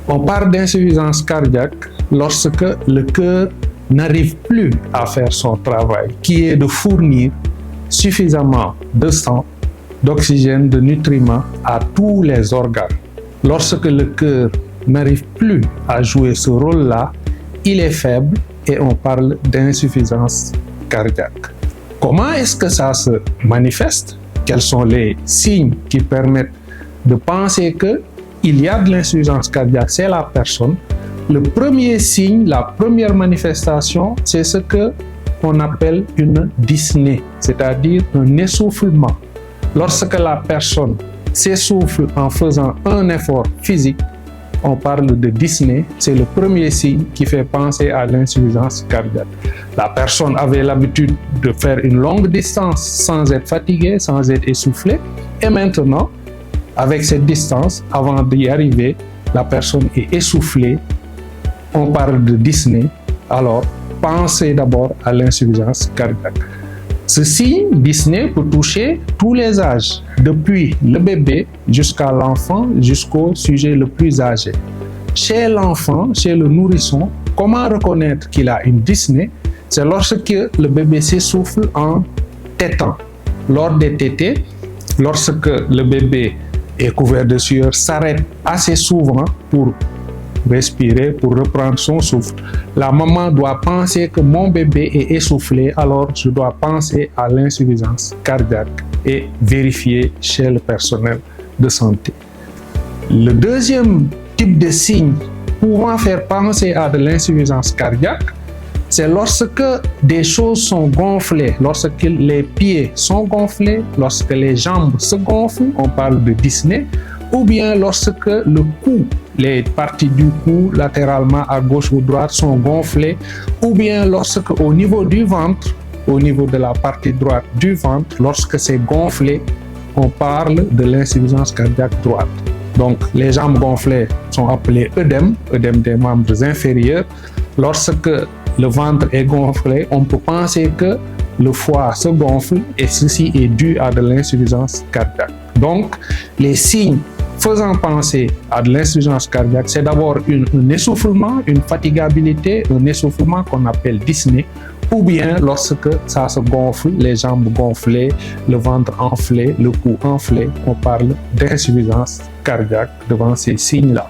On parle d'insuffisance cardiaque lorsque le cœur n'arrive plus à faire son travail, qui est de fournir suffisamment de sang, d'oxygène, de nutriments à tous les organes. Lorsque le cœur n'arrive plus à jouer ce rôle-là, il est faible et on parle d'insuffisance cardiaque. Comment est-ce que ça se manifeste? Quels sont les signes qui permettent de penser qu'il y a de l'insuffisance cardiaque chez la personne? Le premier signe, la première manifestation, c'est ce qu'on appelle une dyspnée, c'est-à-dire un essoufflement. Lorsque la personne s'essouffle en faisant un effort physique, on parle de dyspnée, c'est le premier signe qui fait penser à l'insuffisance cardiaque. La personne avait l'habitude de faire une longue distance sans être fatiguée, sans être essoufflée, et maintenant, avec cette distance, avant d'y arriver, la personne est essoufflée, on parle de dyspnée, alors pensez d'abord à l'insuffisance cardiaque. Ce signe dyspnée peut toucher tous les âges, depuis le bébé jusqu'à l'enfant, jusqu'au sujet le plus âgé. Chez l'enfant, chez le nourrisson, comment reconnaître qu'il a une dyspnée? C'est lorsque le bébé s'essouffle en tétant. Lors des tétées, lorsque le bébé est couvert de sueur, s'arrête assez souvent pour respirer, pour reprendre son souffle. La maman doit penser que mon bébé est essoufflé, alors je dois penser à l'insuffisance cardiaque et vérifier chez le personnel de santé. Le deuxième type de signe pouvant faire penser à de l'insuffisance cardiaque, c'est lorsque des choses sont gonflées, lorsque les pieds sont gonflés, lorsque les jambes se gonflent, on parle de dyspnée, ou bien lorsque le cou, les parties du cou latéralement à gauche ou droite sont gonflées, ou bien lorsque au niveau du ventre, au niveau de la partie droite du ventre, lorsque c'est gonflé, on parle de l'insuffisance cardiaque droite. Donc les jambes gonflées sont appelées œdème des membres inférieurs. Lorsque le ventre est gonflé, on peut penser que le foie se gonfle et ceci est dû à de l'insuffisance cardiaque. Donc les signes faisant penser à de l'insuffisance cardiaque, c'est d'abord un essoufflement, une fatigabilité, un essoufflement qu'on appelle dyspnée, ou bien lorsque ça se gonfle, les jambes gonflées, le ventre enflé, le cou enflé, on parle d'insuffisance cardiaque devant ces signes-là.